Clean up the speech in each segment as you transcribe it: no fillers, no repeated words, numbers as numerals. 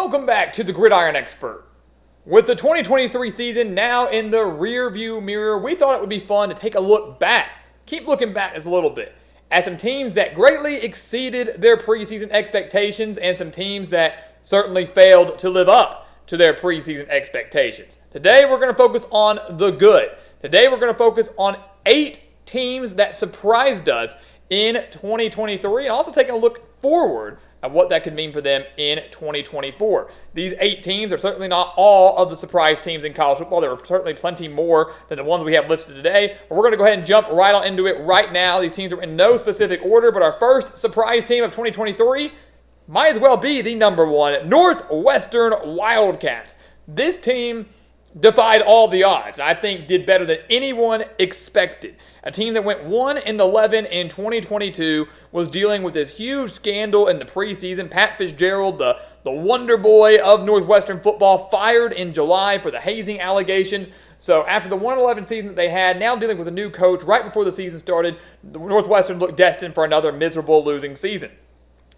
Welcome back to the Gridiron Expert. With the 2023 season now in the rear view mirror, we thought it would be fun to take a look back, keep looking back just a little bit, at some teams that greatly exceeded their preseason expectations and some teams that certainly failed to live up to their preseason expectations. Today we're going to focus on the good. Today we're going to focus on 8 teams that surprised us in 2023 and also taking a look forward at what that could mean for them in 2024. These 8 teams are certainly not all of the surprise teams in college football. There are certainly plenty more than the ones we have listed today. But we're going to go ahead and jump right on into it right now. These teams are in no specific order, but our first surprise team of 2023 might as well be the number one, Northwestern Wildcats. This team defied all the odds, and I think did better than anyone expected. A team that went 1-11 in 2022 was dealing with this huge scandal in the preseason. Pat Fitzgerald, the wonder boy of Northwestern football, fired in July for the hazing allegations. So after the 1-11 season that they had, now dealing with a new coach right before the season started, Northwestern looked destined for another miserable losing season.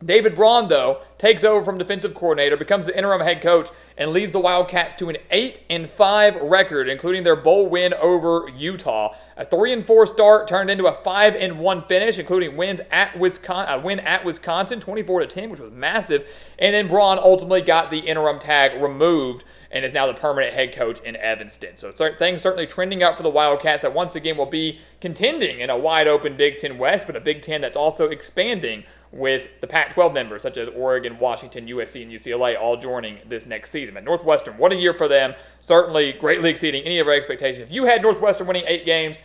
David Braun, though, takes over from defensive coordinator, becomes the interim head coach, and leads the Wildcats to an 8-5 record, including their bowl win over Utah. A 3-4 start turned into a 5-1 finish, including win at Wisconsin, 24-10, which was massive. And then Braun ultimately got the interim tag removed and is now the permanent head coach in Evanston. So things certainly trending up for the Wildcats that once again will be contending in a wide-open Big Ten West, but a Big Ten that's also expanding with the Pac-12 members such as Oregon, Washington, USC, and UCLA all joining this next season. But Northwestern, what a year for them. Certainly greatly exceeding any of our expectations. If you had Northwestern winning 8 games,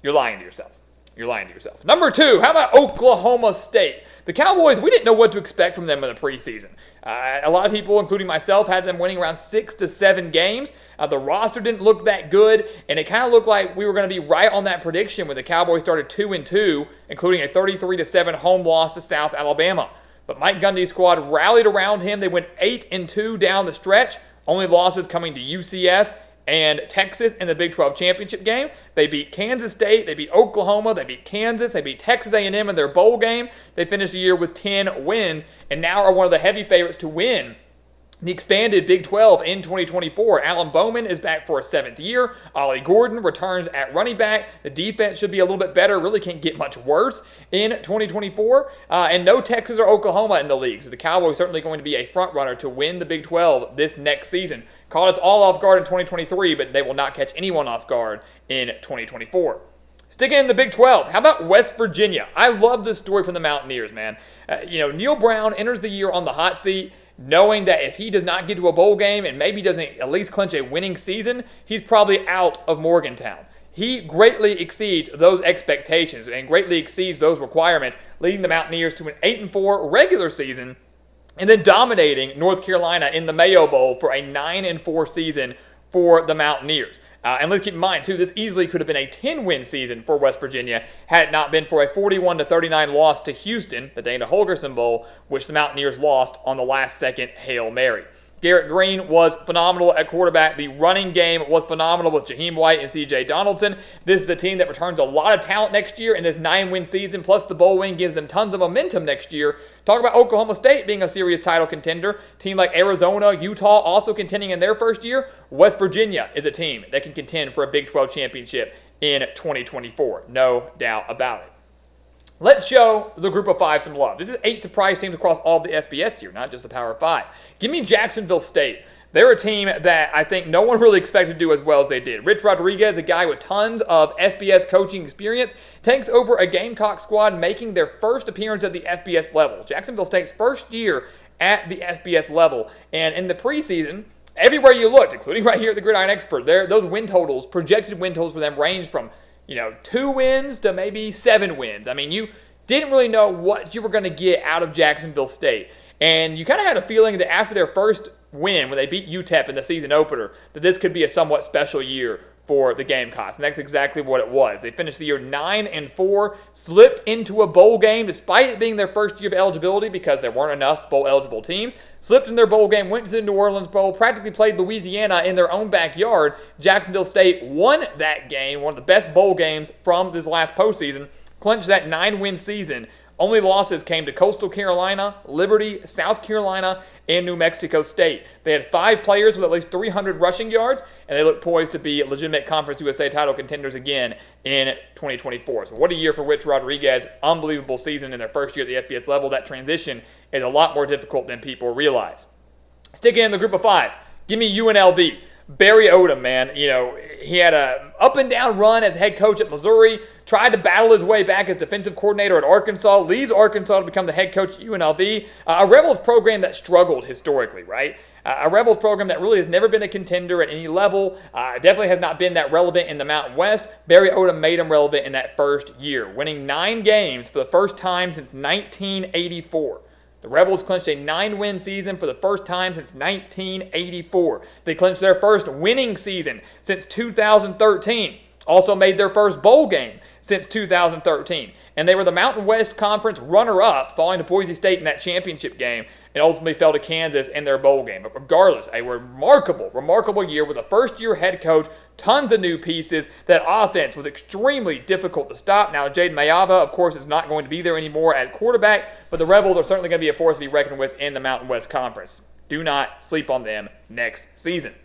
you're lying to yourself. You're lying to yourself. Number 2, how about Oklahoma State? The Cowboys, we didn't know what to expect from them in the preseason. A lot of people, including myself, had them winning around 6 to 7 games. The roster didn't look that good, and it kind of looked like we were going to be right on that prediction when the Cowboys started 2-2, including a 33-7 home loss to South Alabama. But Mike Gundy's squad rallied around him. They went 8-2 down the stretch, only losses coming to UCF and Texas in the Big 12 championship game. They beat Kansas State, they beat Oklahoma, they beat Kansas, they beat Texas A&M in their bowl game. They finished the year with 10 wins and now are one of the heavy favorites to win the expanded Big 12 in 2024. Alan Bowman is back for a 7th year. Ollie Gordon returns at running back. The defense should be a little bit better. Really can't get much worse in 2024. And no Texas or Oklahoma in the league. So the Cowboys certainly going to be a front runner to win the Big 12 this next season. Caught us all off guard in 2023, but they will not catch anyone off guard in 2024. Sticking in the Big 12, how about West Virginia? I love this story from the Mountaineers, man. Neil Brown enters the year on the hot seat, knowing that if he does not get to a bowl game and maybe doesn't at least clinch a winning season, he's probably out of Morgantown. He greatly exceeds those expectations and greatly exceeds those requirements, leading the Mountaineers to an 8-4 regular season and then dominating North Carolina in the Mayo Bowl for a 9-4 season for the Mountaineers. And let's keep in mind, too, this easily could have been a 10-win season for West Virginia had it not been for a 41-39 loss to Houston, the Dana Holgorsen Bowl, which the Mountaineers lost on the last-second Hail Mary. Garrett Green was phenomenal at quarterback. The running game was phenomenal with Jaheim White and C.J. Donaldson. This is a team that returns a lot of talent next year in this 9-win season, plus the bowl win gives them tons of momentum next year. Talk about Oklahoma State being a serious title contender. Team like Arizona, Utah also contending in their first year. West Virginia is a team that can contend for a Big 12 championship in 2024. No doubt about it. Let's show the group of 5 some love. This is 8 surprise teams across all the FBS here, not just the Power 5. Give me Jacksonville State. They're a team that I think no one really expected to do as well as they did. Rich Rodriguez, a guy with tons of FBS coaching experience, takes over a Gamecock squad making their first appearance at the FBS level. Jacksonville State's first year at the FBS level. And in the preseason, everywhere you looked, including right here at the Gridiron Expert, those win totals, projected win totals for them range from 2 wins to maybe 7 wins. I mean, you didn't really know what you were going to get out of Jacksonville State. And you kind of had a feeling that after their first win, when they beat UTEP in the season opener, that this could be a somewhat special year for the Gamecocks. And that's exactly what it was. They finished the year 9-4, slipped into a bowl game despite it being their first year of eligibility because there weren't enough bowl-eligible teams. Slipped in their bowl game, went to the New Orleans Bowl, practically played Louisiana in their own backyard. Jacksonville State won that game, one of the best bowl games from this last postseason, clinched that 9-win season Only losses came to Coastal Carolina, Liberty, South Carolina, and New Mexico State. They had 5 players with at least 300 rushing yards, and they look poised to be legitimate Conference USA title contenders again in 2024. So what a year for Rich Rodriguez. Unbelievable season in their first year at the FBS level. That transition is a lot more difficult than people realize. Sticking in the group of 5, give me UNLV. Barry Odom, man, he had a up and down run as head coach at Missouri, tried to battle his way back as defensive coordinator at Arkansas, leaves Arkansas to become the head coach at UNLV, a Rebels program that struggled historically, right? A Rebels program that really has never been a contender at any level, definitely has not been that relevant in the Mountain West. Barry Odom made him relevant in that first year, winning 9 games for the first time since 1984. The Rebels clinched a 9-win season for the first time since 1984. They clinched their first winning season since 2013. Also made their first bowl game since 2013. And they were the Mountain West Conference runner-up, falling to Boise State in that championship game, and ultimately fell to Kansas in their bowl game. But regardless, a remarkable year with a first-year head coach, tons of new pieces. That offense was extremely difficult to stop. Now, Jaden Mayava, of course, is not going to be there anymore at quarterback, but the Rebels are certainly going to be a force to be reckoned with in the Mountain West Conference. Do not sleep on them next season.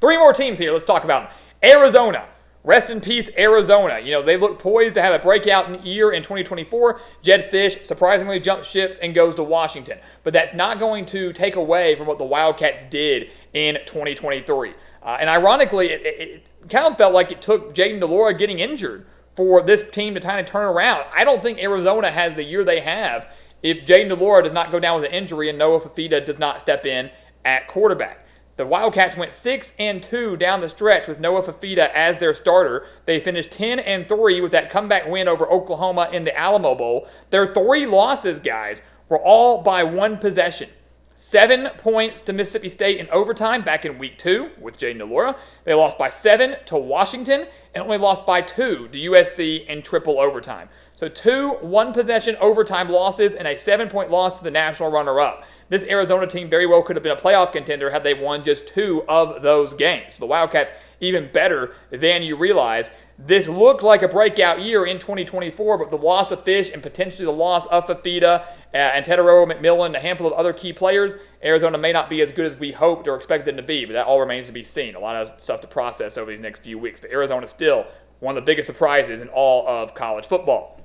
3 more teams here. Let's talk about them. Arizona. Rest in peace, Arizona. They look poised to have a breakout year in 2024. Jed Fish surprisingly jumps ships and goes to Washington. But that's not going to take away from what the Wildcats did in 2023. And ironically, it kind of felt like it took Jaden DeLora getting injured for this team to kind of turn around. I don't think Arizona has the year they have if Jaden DeLora does not go down with an injury and Noah Fafita does not step in at quarterback. The Wildcats went 6-2 down the stretch with Noah Fafita as their starter. They finished 10-3 with that comeback win over Oklahoma in the Alamo Bowl. Their 3 losses, guys, were all by 1 possession. 7 points to Mississippi State in overtime back in week 2 with Jaden DeLora. They lost by 7 to Washington and only lost by 2 to USC in triple overtime. So 2 one-possession overtime losses and a 7-point loss to the national runner-up. This Arizona team very well could have been a playoff contender had they won just 2 of those games. So the Wildcats even better than you realize. This looked like a breakout year in 2024, but the loss of Fish and potentially the loss of Fafita and Tedero McMillan and a handful of other key players, Arizona may not be as good as we hoped or expected them to be, but that all remains to be seen. A lot of stuff to process over these next few weeks. But Arizona is still one of the biggest surprises in all of college football.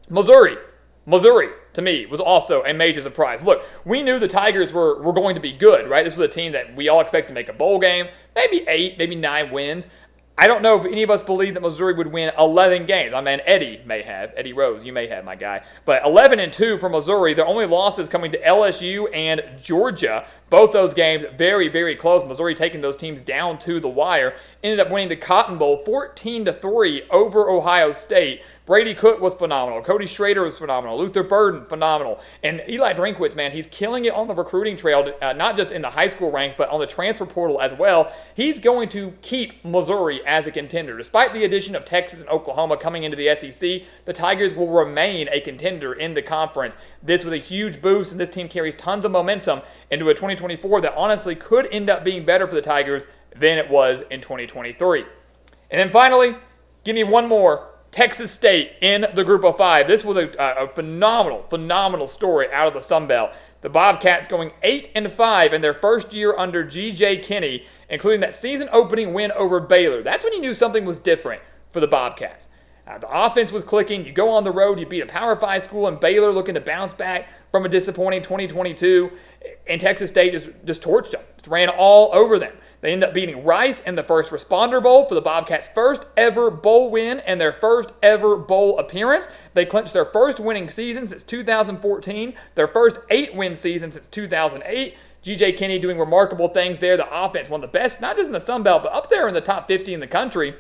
Missouri, to me, was also a major surprise. Look, we knew the Tigers were going to be good, right? This was a team that we all expect to make a bowl game, maybe 8, maybe 9 wins. I don't know if any of us believe that Missouri would win 11 games. I mean, Eddie Rose, you may have, my guy. But 11-2 for Missouri. Their only losses coming to LSU and Georgia. Both those games very, very close. Missouri taking those teams down to the wire. Ended up winning the Cotton Bowl 14-3 over Ohio State. Brady Cook was phenomenal. Cody Schrader was phenomenal. Luther Burden, phenomenal. And Eli Drinkwitz, man, he's killing it on the recruiting trail, not just in the high school ranks, but on the transfer portal as well. He's going to keep Missouri as a contender. Despite the addition of Texas and Oklahoma coming into the SEC, the Tigers will remain a contender in the conference. This was a huge boost, and this team carries tons of momentum into a 2024 that honestly could end up being better for the Tigers than it was in 2023. And then finally, give me one more. Texas State in the group of 5. This was a phenomenal story out of the Sun Belt. The Bobcats going 8-5 in their first year under G.J. Kinney, including that season-opening win over Baylor. That's when you knew something was different for the Bobcats. The offense was clicking. You go on the road, you beat a Power 5 school, and Baylor looking to bounce back from a disappointing 2022. And Texas State just torched them. Just ran all over them. They end up beating Rice in the First Responder Bowl for the Bobcats' first ever bowl win and their first ever bowl appearance. They clinched their first winning season since 2014, their first 8-win season since 2008. G.J. Kinney doing remarkable things there. The offense, one of the best, not just in the Sun Belt, but up there in the top 50 in the country.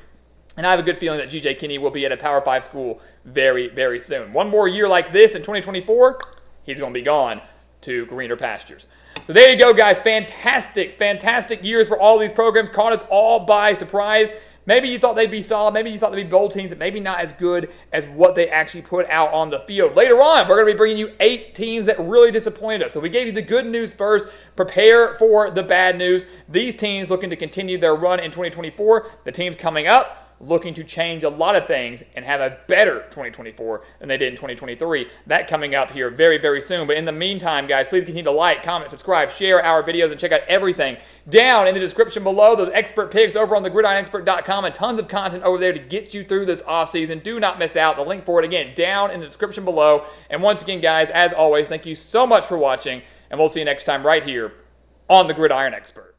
And I have a good feeling that G.J. Kinney will be at a Power 5 school very, very soon. One more year like this in 2024, he's going to be gone to greener pastures. So there you go, guys. Fantastic years for all these programs. Caught us all by surprise. Maybe you thought they'd be solid. Maybe you thought they'd be bowl teams, but maybe not as good as what they actually put out on the field. Later on, we're going to be bringing you 8 teams that really disappointed us. So we gave you the good news first. Prepare for the bad news. These teams looking to continue their run in 2024. The teams coming up, looking to change a lot of things and have a better 2024 than they did in 2023. That coming up here very, very soon. But in the meantime, guys, please continue to like, comment, subscribe, share our videos, and check out everything down in the description below. Those expert picks over on the gridironexpert.com and tons of content over there to get you through this offseason. Do not miss out. The link for it, again, down in the description below. And once again, guys, as always, thank you so much for watching, and we'll see you next time right here on the Gridiron Expert.